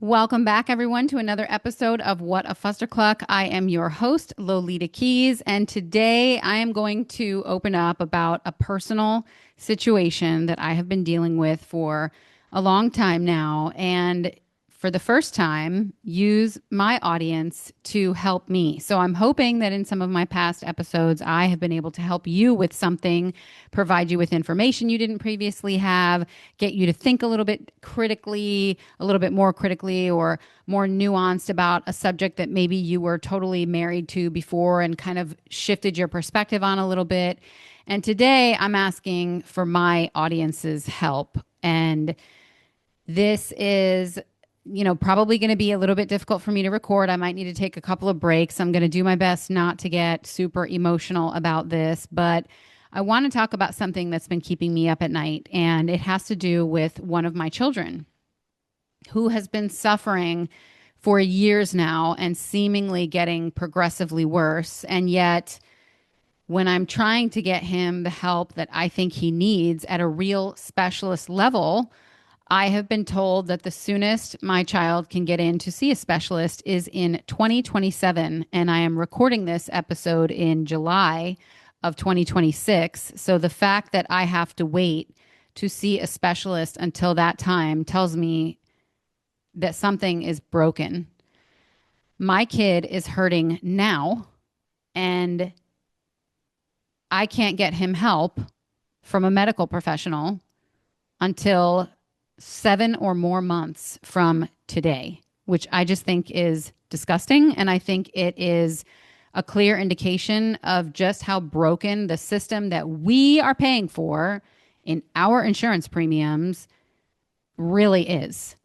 Welcome back, everyone, to another episode of What a Fuster Cluck. I am your host, Lolita Keys, and today I am going to open up about a personal situation that I have been dealing with for a long time now, and for the first time, use my audience to help me. So I'm hoping that in some of my past episodes, I have been able to help you with something, provide you with information you didn't previously have, get you to think a little bit critically, a little bit more critically, or more nuanced about a subject that maybe you were totally married to before and kind of shifted your perspective on a little bit. And today I'm asking for my audience's help. And this is probably going to be a little bit difficult for me to record. I might need to take a couple of breaks. I'm going to do my best not to get super emotional about this, but I want to talk about something that's been keeping me up at night, and it has to do with one of my children who has been suffering for years now and seemingly getting progressively worse. And yet, when I'm trying to get him the help that I think he needs at a real specialist level, I have been told that the soonest my child can get in to see a specialist is in 2027. And I am recording this episode in July of 2026. So the fact that I have to wait to see a specialist until that time tells me that something is broken. My kid is hurting now, and I can't get him help from a medical professional until 7 or more months from today, which I just think is disgusting. And I think it is a clear indication of just how broken the system that we are paying for in our insurance premiums really is.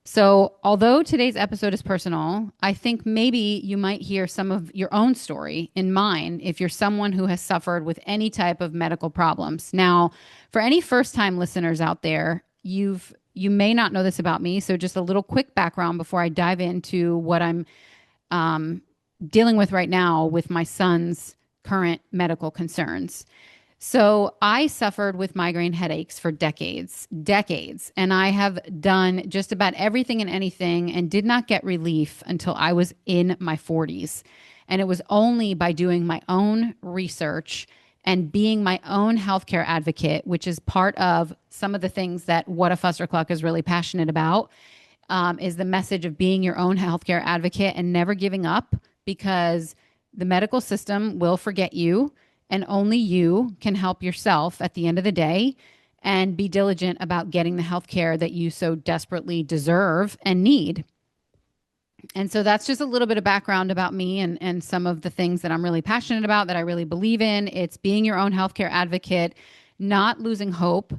So, although today's episode is personal, I think maybe you might hear some of your own story in mine if you're someone who has suffered with any type of medical problems. Now, for any first-time listeners out there, you may not know this about me, so just a little quick background before I dive into what I'm dealing with right now with my son's current medical concerns. So I suffered with migraine headaches for decades, and I have done just about everything and anything and did not get relief until I was in my 40s. And it was only by doing my own research and being my own healthcare advocate, which is part of some of the things that What a Fuster Cluck is really passionate about, is the message of being your own healthcare advocate and never giving up, because the medical system will forget you, and only you can help yourself at the end of the day and be diligent about getting the healthcare that you so desperately deserve and need. And so that's just a little bit of background about me and some of the things that I'm really passionate about, that I really believe in. It's being your own healthcare advocate, not losing hope,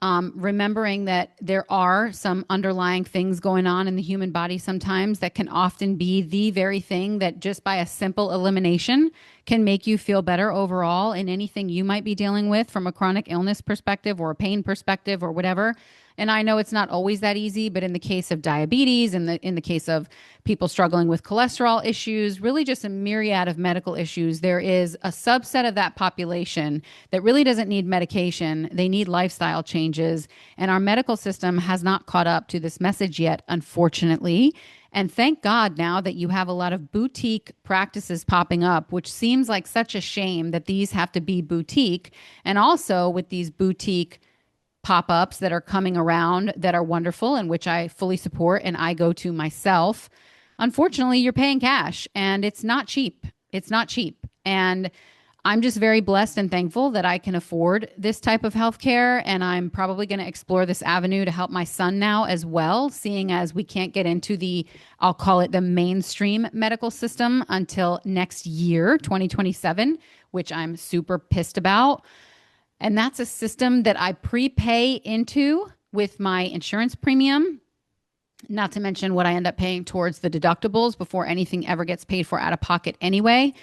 remembering that there are some underlying things going on in the human body sometimes that can often be the very thing that just by a simple elimination can make you feel better overall in anything you might be dealing with from a chronic illness perspective or a pain perspective or whatever. And I know it's not always that easy, but in the case of diabetes, in the case of people struggling with cholesterol issues, really just a myriad of medical issues, there is a subset of that population that really doesn't need medication. They need lifestyle changes. And our medical system has not caught up to this message yet, unfortunately. And thank God now that you have a lot of boutique practices popping up, which seems like such a shame that these have to be boutique. And also with these boutique pop-ups that are coming around that are wonderful and which I fully support and I go to myself. Unfortunately, you're paying cash and it's not cheap. It's not cheap. And I'm just very blessed and thankful that I can afford this type of healthcare. And I'm probably going to explore this avenue to help my son now as well, seeing as we can't get into I'll call it the mainstream medical system until next year, 2027, which I'm super pissed about. And that's a system that I prepay into with my insurance premium, not to mention what I end up paying towards the deductibles before anything ever gets paid for out of pocket anyway.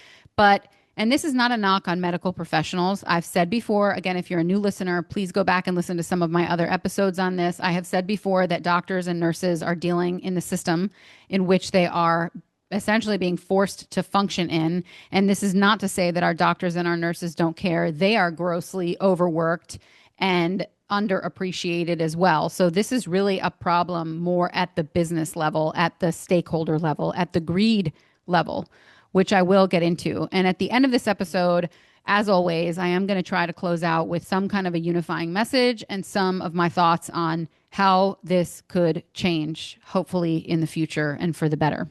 And this is not a knock on medical professionals. I've said before, again, if you're a new listener, please go back and listen to some of my other episodes on this. I have said before that doctors and nurses are dealing in the system in which they are essentially being forced to function in. And this is not to say that our doctors and our nurses don't care. They are grossly overworked and underappreciated as well. So this is really a problem more at the business level, at the stakeholder level, at the greed level, which I will get into. And at the end of this episode, as always, I am going to try to close out with some kind of a unifying message and some of my thoughts on how this could change, hopefully in the future and for the better.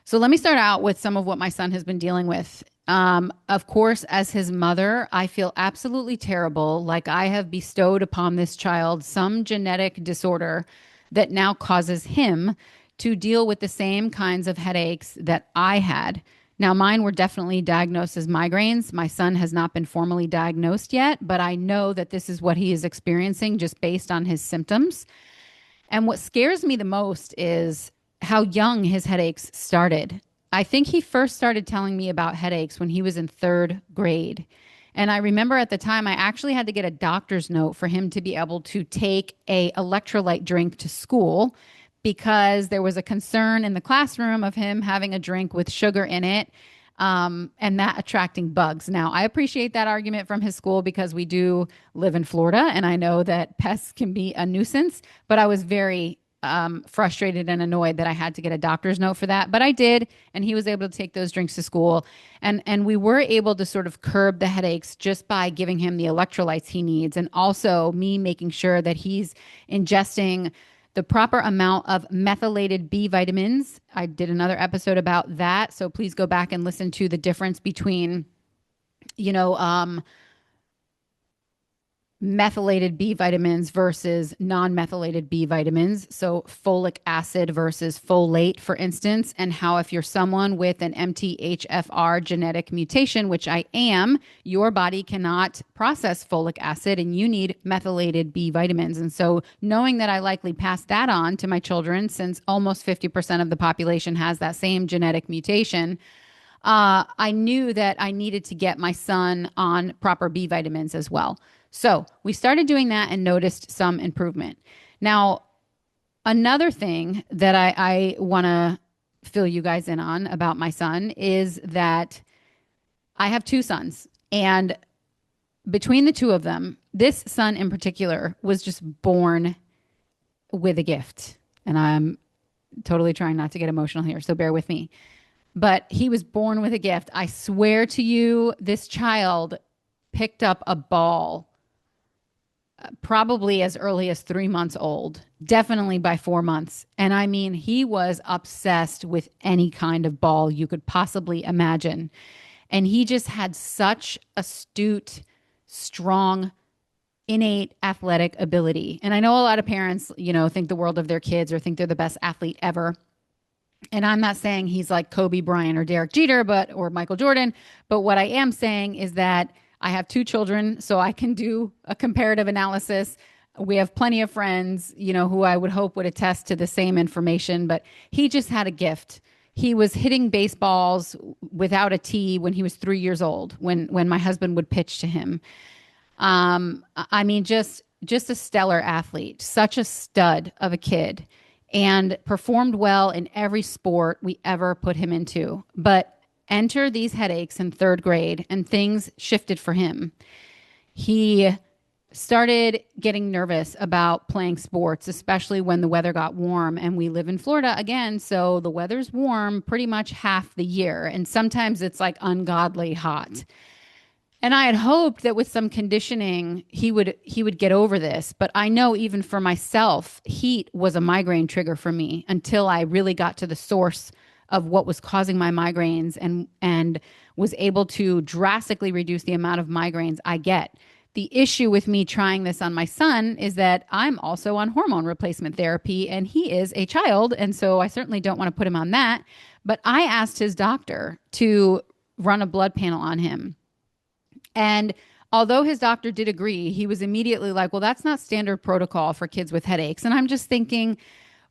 So let me start out with some of what my son has been dealing with. Of course, as his mother, I feel absolutely terrible, like I have bestowed upon this child some genetic disorder that now causes him to deal with the same kinds of headaches that I had. Now, mine were definitely diagnosed as migraines. My son has not been formally diagnosed yet, but I know that this is what he is experiencing just based on his symptoms. And what scares me the most is how young his headaches started. I think he first started telling me about headaches when he was in third grade. And I remember at the time I actually had to get a doctor's note for him to be able to take a electrolyte drink to school because there was a concern in the classroom of him having a drink with sugar in it, and that attracting bugs. Now, I appreciate that argument from his school because we do live in Florida, and I know that pests can be a nuisance, but I was very frustrated and annoyed that I had to get a doctor's note for that. But I did, and he was able to take those drinks to school. And we were able to sort of curb the headaches just by giving him the electrolytes he needs, and also me making sure that he's ingesting the proper amount of methylated B vitamins. I did another episode about that, so please go back and listen to the difference between, methylated B vitamins versus non-methylated B vitamins. So folic acid versus folate, for instance, and how if you're someone with an MTHFR genetic mutation, which I am, your body cannot process folic acid and you need methylated B vitamins. And so knowing that I likely passed that on to my children, since almost 50% of the population has that same genetic mutation, I knew that I needed to get my son on proper B vitamins as well. So we started doing that and noticed some improvement. Now, another thing that I want to fill you guys in on about my son is that I have two sons. And between the two of them, this son in particular was just born with a gift. And I'm totally trying not to get emotional here, so bear with me. But he was born with a gift. I swear to you, this child picked up a ball probably as early as 3 months old, definitely by 4 months. And I mean, he was obsessed with any kind of ball you could possibly imagine. And he just had such astute, strong, innate athletic ability. And I know a lot of parents, think the world of their kids or think they're the best athlete ever. And I'm not saying he's like Kobe Bryant or Derek Jeter, or Michael Jordan. But what I am saying is that I have two children, so I can do a comparative analysis. We have plenty of friends, who I would hope would attest to the same information, but he just had a gift. He was hitting baseballs without a tee when he was 3 years old, when my husband would pitch to him. I mean, just a stellar athlete, such a stud of a kid, and performed well in every sport we ever put him into. But enter these headaches in third grade, and things shifted for him. He started getting nervous about playing sports, especially when the weather got warm. And we live in Florida again, so the weather's warm pretty much half the year. And sometimes it's like ungodly hot. And I had hoped that with some conditioning, he would get over this. But I know even for myself, heat was a migraine trigger for me until I really got to the source of what was causing my migraines and was able to drastically reduce the amount of migraines I get. The issue with me trying this on my son is that I'm also on hormone replacement therapy and he is a child. And so I certainly don't want to put him on that. But I asked his doctor to run a blood panel on him. And although his doctor did agree, he was immediately like, well, that's not standard protocol for kids with headaches. And I'm just thinking,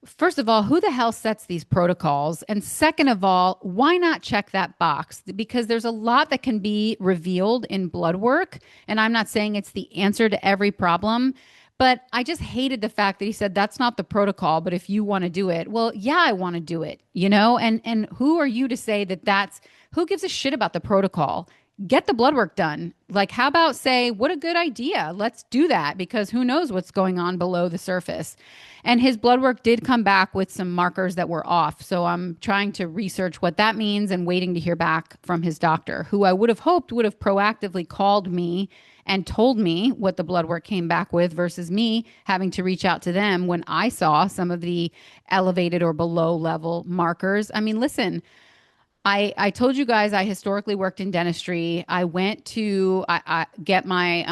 first of all, who the hell sets these protocols? And second of all, why not check that box? Because there's a lot that can be revealed in blood work. And I'm not saying it's the answer to every problem, but I just hated the fact that he said, that's not the protocol, but if you want to do it, well, yeah, I want to do it, And who are you to say that who gives a shit about the protocol? get the blood work done. Like, how about say, what a good idea. Let's do that because who knows what's going on below the surface. And his blood work did come back with some markers that were off. So I'm trying to research what that means and waiting to hear back from his doctor, who I would have hoped would have proactively called me and told me what the blood work came back with versus me having to reach out to them when I saw some of the elevated or below level markers. I mean, listen, I told you guys I historically worked in dentistry. I went to I get my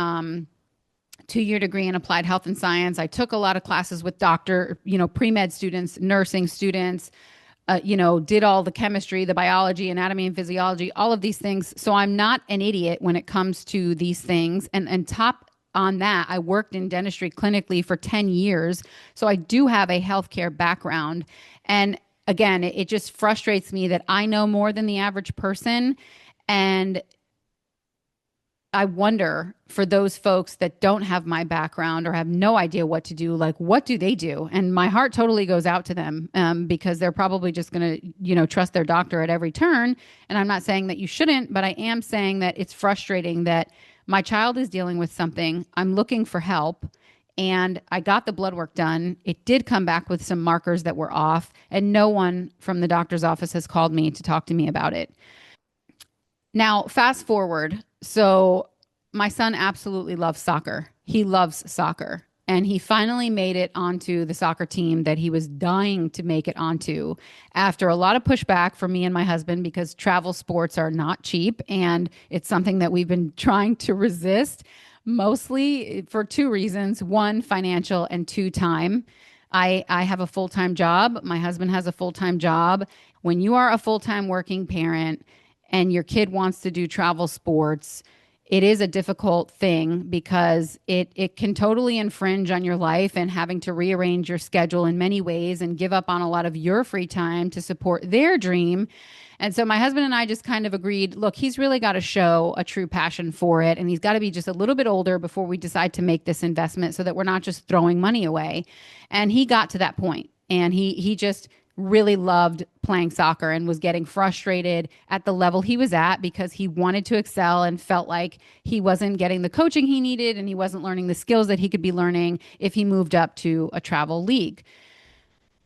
2-year degree in applied health and science. I took a lot of classes with pre-med students, nursing students, did all the chemistry, the biology, anatomy and physiology, all of these things. So I'm not an idiot when it comes to these things. And top on that, I worked in dentistry clinically for 10 years. So I do have a healthcare background. And again, it just frustrates me that I know more than the average person. And I wonder for those folks that don't have my background or have no idea what to do, like, what do they do? And my heart totally goes out to them because they're probably just going to, trust their doctor at every turn. And I'm not saying that you shouldn't, but I am saying that it's frustrating that my child is dealing with something. I'm looking for help. And I got the blood work done. It did come back with some markers that were off, and no one from the doctor's office has called me to talk to me about it. Now, fast forward. So my son absolutely loves soccer. He loves soccer. And he finally made it onto the soccer team that he was dying to make it onto after a lot of pushback from me and my husband because travel sports are not cheap. And it's something that we've been trying to resist mostly for two reasons. One, financial, and two, time. I have a full-time job. My husband has a full-time job. When you are a full-time working parent and your kid wants to do travel sports, it is a difficult thing because it can totally infringe on your life and having to rearrange your schedule in many ways and give up on a lot of your free time to support their dream. And so my husband and I just kind of agreed, look, he's really got to show a true passion for it. And he's got to be just a little bit older before we decide to make this investment so that we're not just throwing money away. And he got to that point, and he just really loved playing soccer and was getting frustrated at the level he was at because he wanted to excel and felt like he wasn't getting the coaching he needed and he wasn't learning the skills that he could be learning if he moved up to a travel league.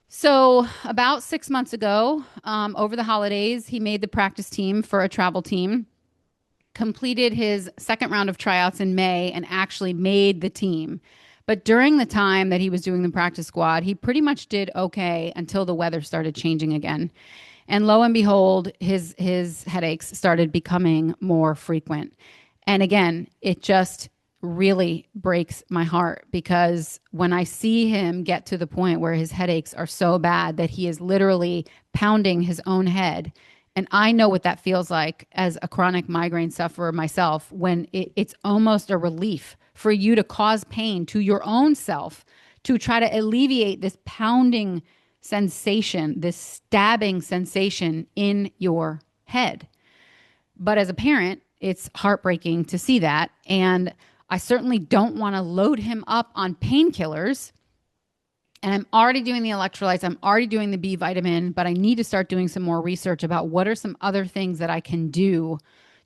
So about 6 months ago, over the holidays, he made the practice team for a travel team, completed his second round of tryouts in May, and actually made the team. But during the time that he was doing the practice squad, he pretty much did okay until the weather started changing again. And lo and behold, his headaches started becoming more frequent. And again, it just really breaks my heart because when I see him get to the point where his headaches are so bad that he is literally pounding his own head, and I know what that feels like as a chronic migraine sufferer myself, when it's almost a relief for you to cause pain to your own self to try to alleviate this pounding sensation, this stabbing sensation in your head. But as a parent, it's heartbreaking to see that. And I certainly don't want to load him up on painkillers. And I'm already doing the electrolytes. I'm already doing the B vitamin, but I need to start doing some more research about what are some other things that I can do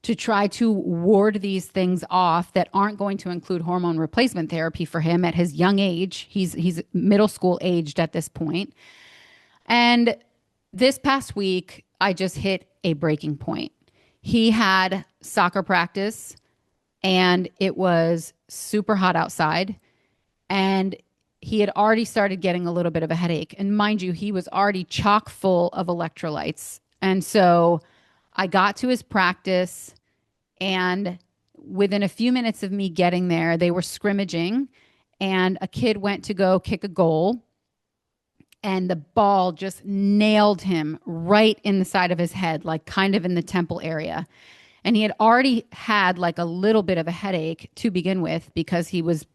to try to ward these things off that aren't going to include hormone replacement therapy for him at his young age. He's middle school aged at this point. And this past week, I just hit a breaking point. He had soccer practice and it was super hot outside, and he had already started getting a little bit of a headache. And mind you, he was already chock full of electrolytes. And so I got to his practice, and within a few minutes of me getting there, they were scrimmaging, and a kid went to go kick a goal, and the ball just nailed him right in the side of his head, like kind of in the temple area. And he had already had like a little bit of a headache to begin with because he was,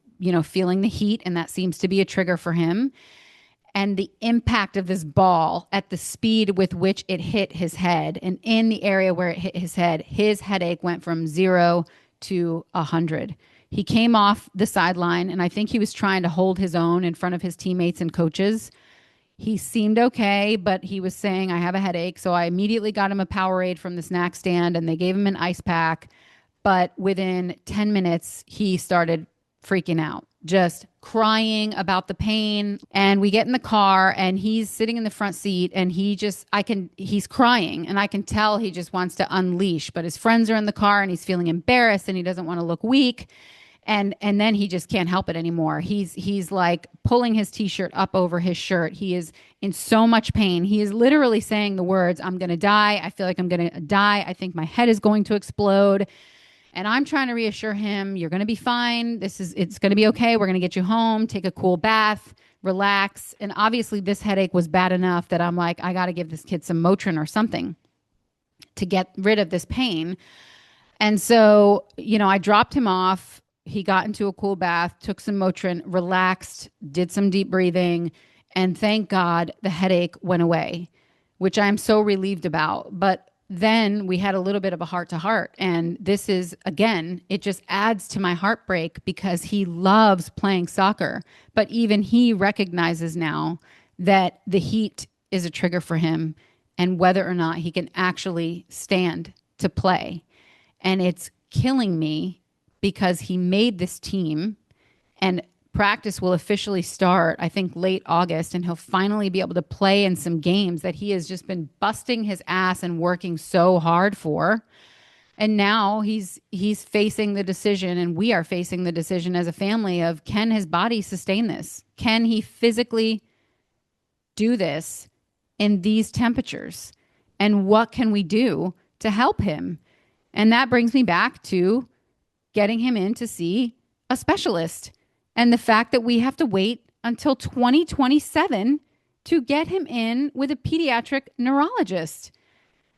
feeling the heat, and that seems to be a trigger for him. And the impact of this ball at the speed with which it hit his head, and in the area where it hit his head, his headache went from 0 to 100. He came off the sideline, and I think he was trying to hold his own in front of his teammates and coaches. He seemed okay, but he was saying, I have a headache. So I immediately got him a Powerade from the snack stand, and they gave him an ice pack. But within 10 minutes, he started freaking out, just crying about the pain. And we get in the car and he's sitting in the front seat and he's crying and I can tell he just wants to unleash, but his friends are in the car and he's feeling embarrassed and he doesn't want to look weak. And then he just can't help it anymore. He's like pulling his t-shirt up over his shirt. He is in so much pain. He is literally saying the words, "I'm going to die. I feel like I'm going to die. I think my head is going to explode." And I'm trying to reassure him, "You're going to be fine. It's going to be okay. We're going to get you home. Take a cool bath, relax." And obviously this headache was bad enough that I'm like, I got to give this kid some Motrin or something to get rid of this pain. And so, I dropped him off. He got into a cool bath, took some Motrin, relaxed, did some deep breathing, and thank God the headache went away, which I'm so relieved about. But then we had a little bit of a heart to heart. And this is, again, it just adds to my heartbreak because he loves playing soccer. But even he recognizes now that the heat is a trigger for him and whether or not he can actually stand to play. And it's killing me because he made this team and practice will officially start, I think, late August, and he'll finally be able to play in some games that he has just been busting his ass and working so hard for. And now he's facing the decision, and we are facing the decision as a family of, can his body sustain this? Can he physically do this in these temperatures? And what can we do to help him? And that brings me back to getting him in to see a specialist and the fact that we have to wait until 2027 to get him in with a pediatric neurologist.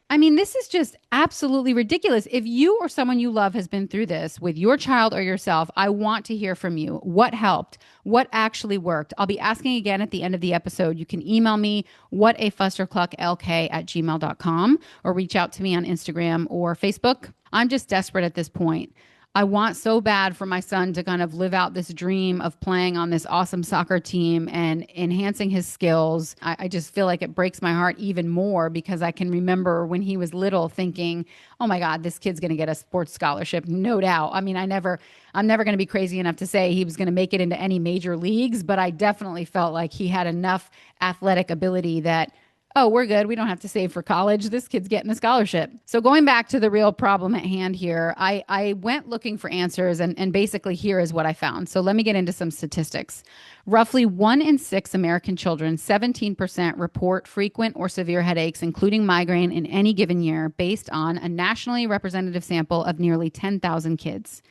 I mean, this is just absolutely ridiculous. If you or someone you love has been through this with your child or yourself, I want to hear from you. What helped? What actually worked? I'll be asking again at the end of the episode. You can email me whatafusterclucklk@gmail.com or reach out to me on Instagram or Facebook. I'm just desperate at this point. I want so bad for my son to kind of live out this dream of playing on this awesome soccer team and enhancing his skills. I just feel like it breaks my heart even more because I can remember when he was little thinking, oh my God, this kid's going to get a sports scholarship. No doubt. I mean, I'm never going to be crazy enough to say he was going to make it into any major leagues, but I definitely felt like he had enough athletic ability that, oh, we're good. We don't have to save for college. This kid's getting a scholarship. So going back to the real problem at hand here, I went looking for answers and basically here is what I found. So let me get into some statistics. Roughly 1 in 6 American children, 17%, report frequent or severe headaches, including migraine, in any given year based on a nationally representative sample of nearly 10,000 kids.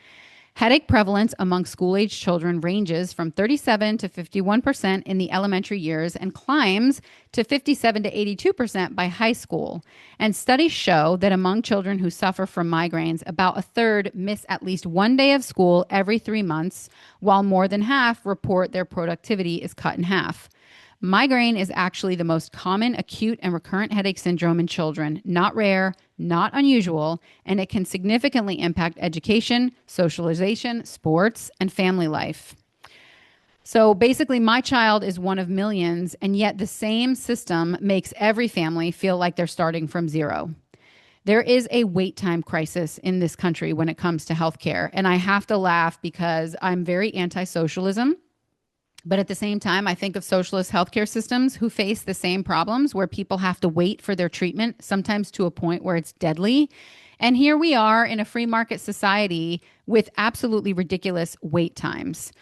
Headache prevalence among school-age children ranges from 37 to 51% in the elementary years and climbs to 57 to 82% by high school. And studies show that among children who suffer from migraines, about a third miss at least one day of school every 3 months, while more than half report their productivity is cut in half. Migraine is actually the most common acute and recurrent headache syndrome in children, not rare, not unusual, and it can significantly impact education, socialization, sports, and family life. So basically, my child is one of millions, and yet the same system makes every family feel like they're starting from zero. There is a wait time crisis in this country when it comes to healthcare, and I have to laugh because I'm very anti-socialism. But at the same time, I think of socialist healthcare systems who face the same problems where people have to wait for their treatment, sometimes to a point where it's deadly. And here we are in a free market society with absolutely ridiculous wait times.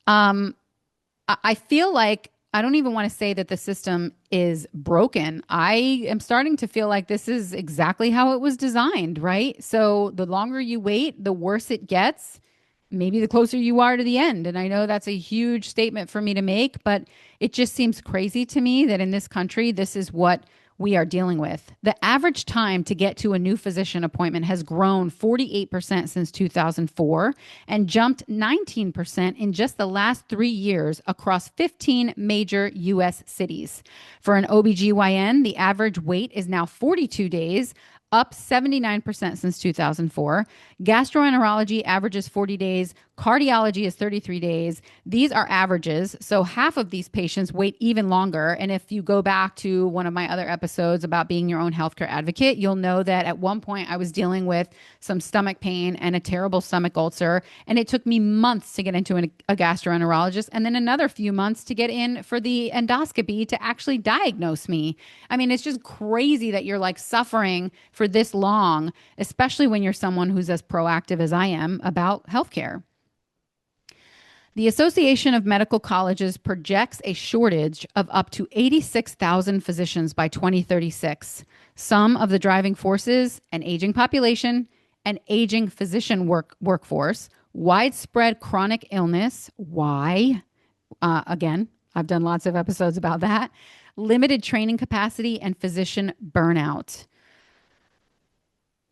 I feel like I don't even want to say that the system is broken. I am starting to feel like this is exactly how it was designed, right? So the longer you wait, the worse it gets. Maybe the closer you are to the end. And I know that's a huge statement for me to make, but it just seems crazy to me that in this country, this is what we are dealing with. The average time to get to a new physician appointment has grown 48% since 2004 and jumped 19% in just the last 3 years across 15 major U.S. cities. For an OBGYN, the average wait is now 42 days, up 79% since 2004. Gastroenterology averages 40 days. Cardiology is 33 days. These are averages. So half of these patients wait even longer. And if you go back to one of my other episodes about being your own healthcare advocate, you'll know that at one point I was dealing with some stomach pain and a terrible stomach ulcer. And it took me months to get into a gastroenterologist and then another few months to get in for the endoscopy to actually diagnose me. I mean, it's just crazy that you're like suffering for this long, especially when you're someone who's as proactive as I am about healthcare. The Association of Medical Colleges projects a shortage of up to 86,000 physicians by 2036. Some of the driving forces: an aging population, an aging physician workforce, widespread chronic illness. Why? Again, I've done lots of episodes about that. Limited training capacity and physician burnout.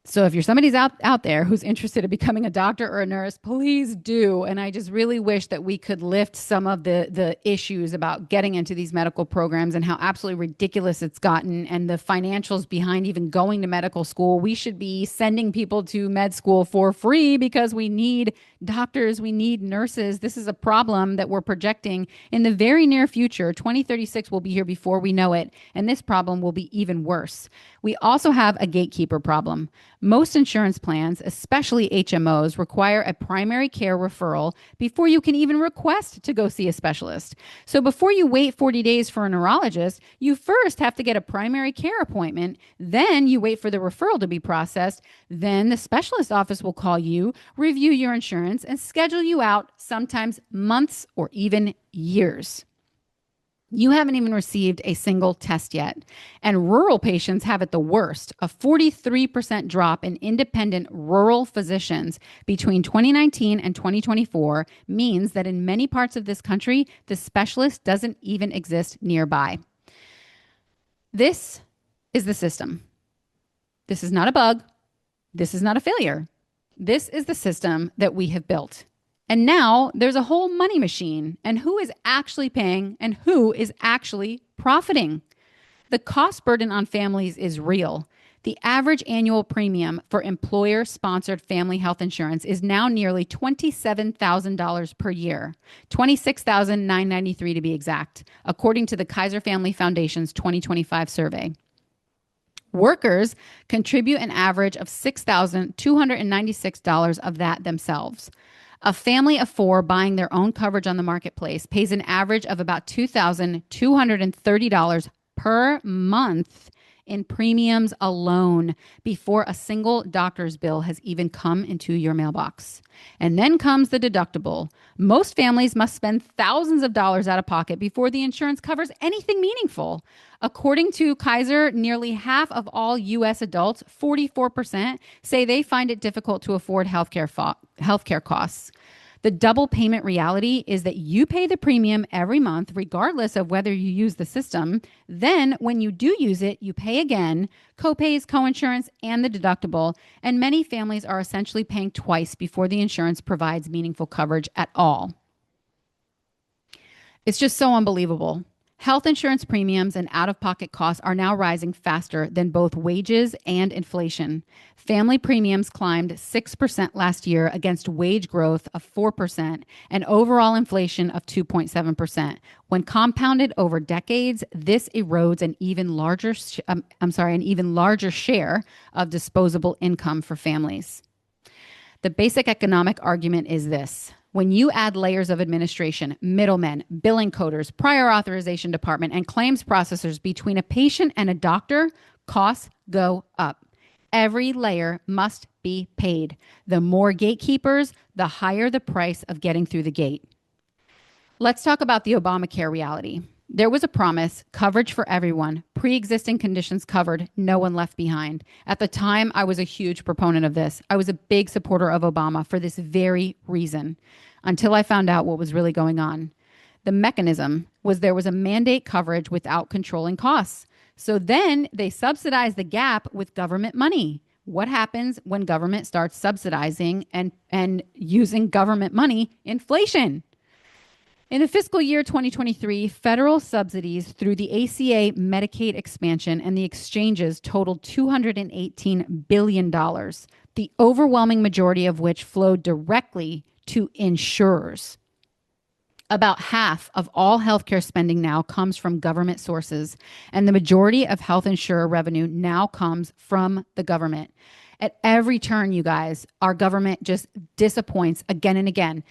So if you're somebody's out there who's interested in becoming a doctor or a nurse, please do. And I just really wish that we could lift some of the issues about getting into these medical programs and how absolutely ridiculous it's gotten and the financials behind even going to medical school. We should be sending people to med school for free because we need doctors, we need nurses. This is a problem that we're projecting in the very near future. 2036 will be here before we know it. And this problem will be even worse. We also have a gatekeeper problem. Most insurance plans, especially HMOs, require a primary care referral before you can even request to go see a specialist. So before you wait 40 days for a neurologist, you first have to get a primary care appointment. Then you wait for the referral to be processed. Then the specialist office will call you, review your insurance, and schedule you out, sometimes months or even years. You haven't even received a single test yet. And rural patients have it the worst. A 43% drop in independent rural physicians between 2019 and 2024 means that in many parts of this country, the specialist doesn't even exist nearby. This is the system. This is not a bug. This is not a failure. This is the system that we have built. And now there's a whole money machine, and who is actually paying and who is actually profiting? The cost burden on families is real. The average annual premium for employer-sponsored family health insurance is now nearly $27,000 per year, $26,993 to be exact, according to the Kaiser Family Foundation's 2025 survey. Workers contribute an average of $6,296 of that themselves. A family of four buying their own coverage on the marketplace pays an average of about $2,230 per month in premiums alone before a single doctor's bill has even come into your mailbox. And then comes the deductible. Most families must spend thousands of dollars out of pocket before the insurance covers anything meaningful. According to Kaiser, nearly half of all U.S. adults, 44%, say they find it difficult to afford healthcare costs. The double payment reality is that you pay the premium every month, regardless of whether you use the system. Then, when you do use it, you pay again, copays, coinsurance, and the deductible. And many families are essentially paying twice before the insurance provides meaningful coverage at all. It's just so unbelievable. Health insurance premiums and out-of-pocket costs are now rising faster than both wages and inflation. Family premiums climbed 6% last year against wage growth of 4% and overall inflation of 2.7%. When compounded over decades, this erodes an even larger share of disposable income for families. The basic economic argument is this. When you add layers of administration, middlemen, billing coders, prior authorization department, and claims processors between a patient and a doctor, costs go up. Every layer must be paid. The more gatekeepers, the higher the price of getting through the gate. Let's talk about the Obamacare reality. There was a promise, coverage for everyone, pre-existing conditions covered, no one left behind. At the time, I was a huge proponent of this. I was a big supporter of Obama for this very reason, until I found out what was really going on. The mechanism was there was a mandate coverage without controlling costs. So then they subsidized the gap with government money. What happens when government starts subsidizing and using government money? Inflation. In the fiscal year 2023, federal subsidies through the ACA Medicaid expansion and the exchanges totaled $218 billion, the overwhelming majority of which flowed directly to insurers. About half of all healthcare spending now comes from government sources, and the majority of health insurer revenue now comes from the government. At every turn, you guys, our government just disappoints again and again.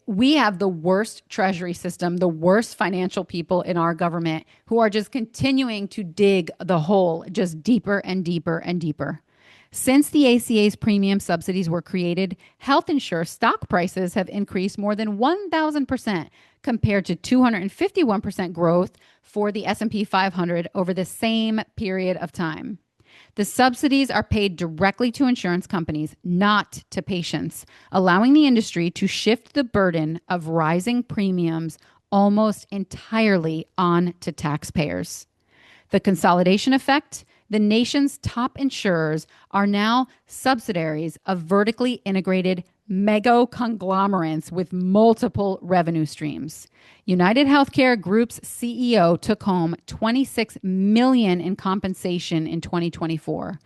We have the worst treasury system, the worst financial people in our government who are just continuing to dig the hole just deeper and deeper and deeper. Since the ACA's premium subsidies were created, health insurance stock prices have increased more than 1,000% compared to 251% growth for the S&P 500 over the same period of time. The subsidies are paid directly to insurance companies, not to patients, allowing the industry to shift the burden of rising premiums almost entirely on to taxpayers. The consolidation effect: the nation's top insurers are now subsidiaries of vertically integrated mega conglomerates with multiple revenue streams. United Healthcare Group's CEO took home $26 million in compensation in 2024.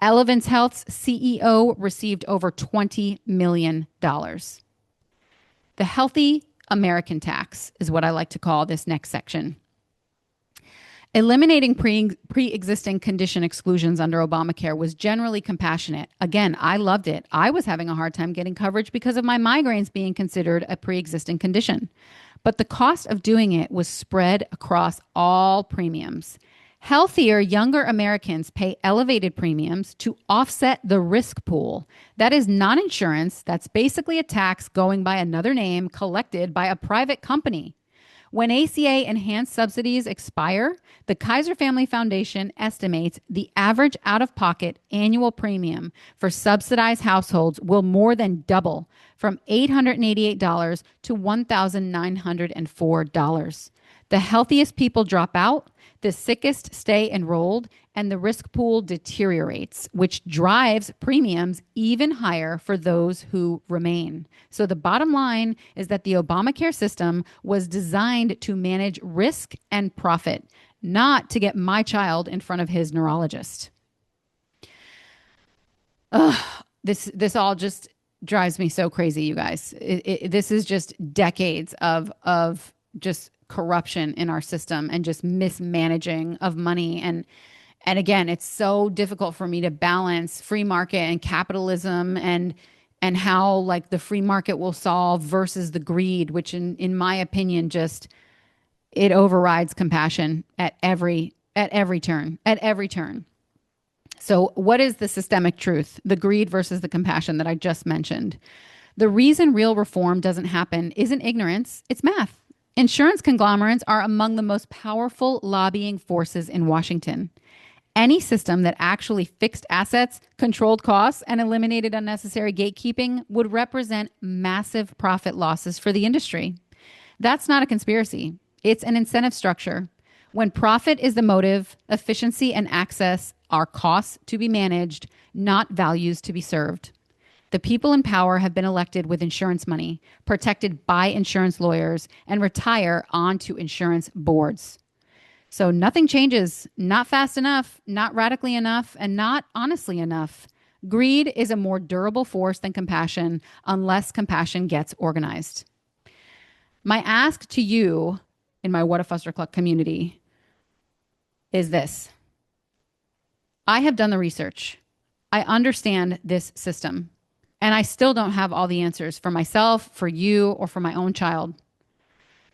Elevance Health's CEO received over $20 million. The healthy American tax is what I like to call this next section. Eliminating pre-existing condition exclusions under Obamacare was generally compassionate. Again, I loved it. I was having a hard time getting coverage because of my migraines being considered a pre-existing condition. But the cost of doing it was spread across all premiums. Healthier, younger Americans pay elevated premiums to offset the risk pool. That is not insurance. That's basically a tax going by another name collected by a private company. When ACA enhanced subsidies expire, the Kaiser Family Foundation estimates the average out-of-pocket annual premium for subsidized households will more than double from $888 to $1,904. The healthiest people drop out, the sickest stay enrolled, and the risk pool deteriorates, which drives premiums even higher for those who remain. So the bottom line is that the Obamacare system was designed to manage risk and profit, not to get my child in front of his neurologist. This all just drives me so crazy, you guys. This is just decades of just corruption in our system and just mismanaging of money. And again, it's so difficult for me to balance free market and capitalism and how like the free market will solve versus the greed, which in my opinion, just it overrides compassion at every turn. So what is the systemic truth? The greed versus the compassion that I just mentioned. The reason real reform doesn't happen isn't ignorance, it's math. Insurance conglomerates are among the most powerful lobbying forces in Washington. Any system that actually fixed assets, controlled costs, and eliminated unnecessary gatekeeping would represent massive profit losses for the industry. That's not a conspiracy. It's an incentive structure. When profit is the motive, efficiency and access are costs to be managed, not values to be served. The people in power have been elected with insurance money, protected by insurance lawyers, and retire onto insurance boards. So nothing changes, not fast enough, not radically enough, and not honestly enough. Greed is a more durable force than compassion unless compassion gets organized. My ask to you in my What a Fuster Cluck community is this. I have done the research. I understand this system. And I still don't have all the answers for myself, for you, or for my own child.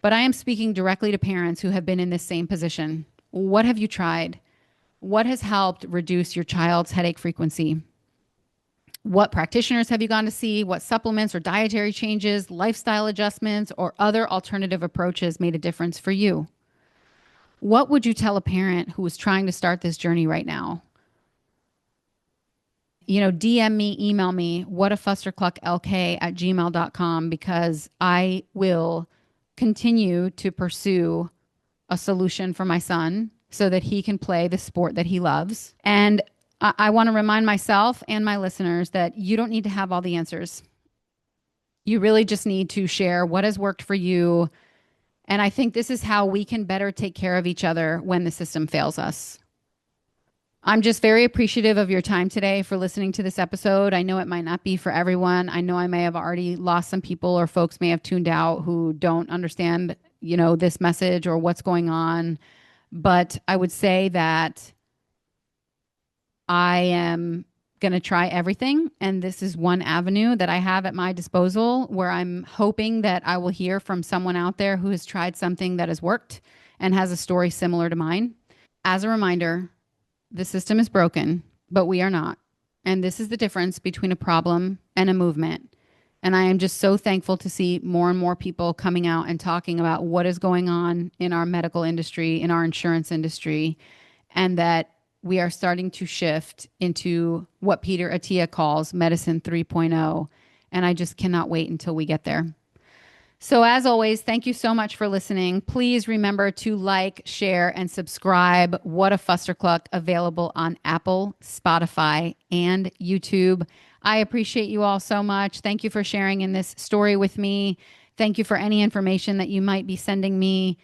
But I am speaking directly to parents who have been in this same position. What have you tried? What has helped reduce your child's headache frequency? What practitioners have you gone to see? What supplements or dietary changes, lifestyle adjustments, or other alternative approaches made a difference for you? What would you tell a parent who is trying to start this journey right now? DM me, email me, whatafusterclucklk@gmail.com, because I will continue to pursue a solution for my son so that he can play the sport that he loves. And I want to remind myself and my listeners that you don't need to have all the answers. You really just need to share what has worked for you. And I think this is how we can better take care of each other when the system fails us. I'm just very appreciative of your time today for listening to this episode. I know it might not be for everyone. I know I may have already lost some people or folks may have tuned out who don't understand, this message or what's going on. But I would say that I am going to try everything. And this is one avenue that I have at my disposal where I'm hoping that I will hear from someone out there who has tried something that has worked and has a story similar to mine. As a reminder, the system is broken, but we are not. And this is the difference between a problem and a movement. And I am just so thankful to see more and more people coming out and talking about what is going on in our medical industry, in our insurance industry, and that we are starting to shift into what Peter Attia calls medicine 3.0. And I just cannot wait until we get there. So, as always, thank you so much for listening. Please remember to like, share, and subscribe. What a Fuster Cluck, available on Apple, Spotify, and YouTube. I appreciate you all so much. Thank you for sharing in this story with me. Thank you for any information that you might be sending me,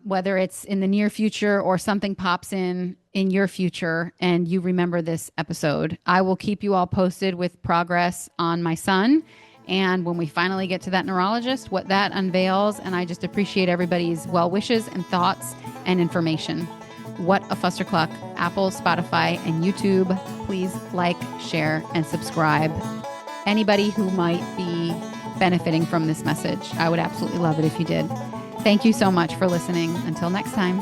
whether it's in the near future or something pops in your future and you remember this episode. I will keep you all posted with progress on my son. And when we finally get to that neurologist, what that unveils. And I just appreciate everybody's well wishes and thoughts and information. What a Fuster Cluck, Apple, Spotify, and YouTube. Please like, share, and subscribe. Anybody who might be benefiting from this message, I would absolutely love it if you did. Thank you so much for listening. Until next time.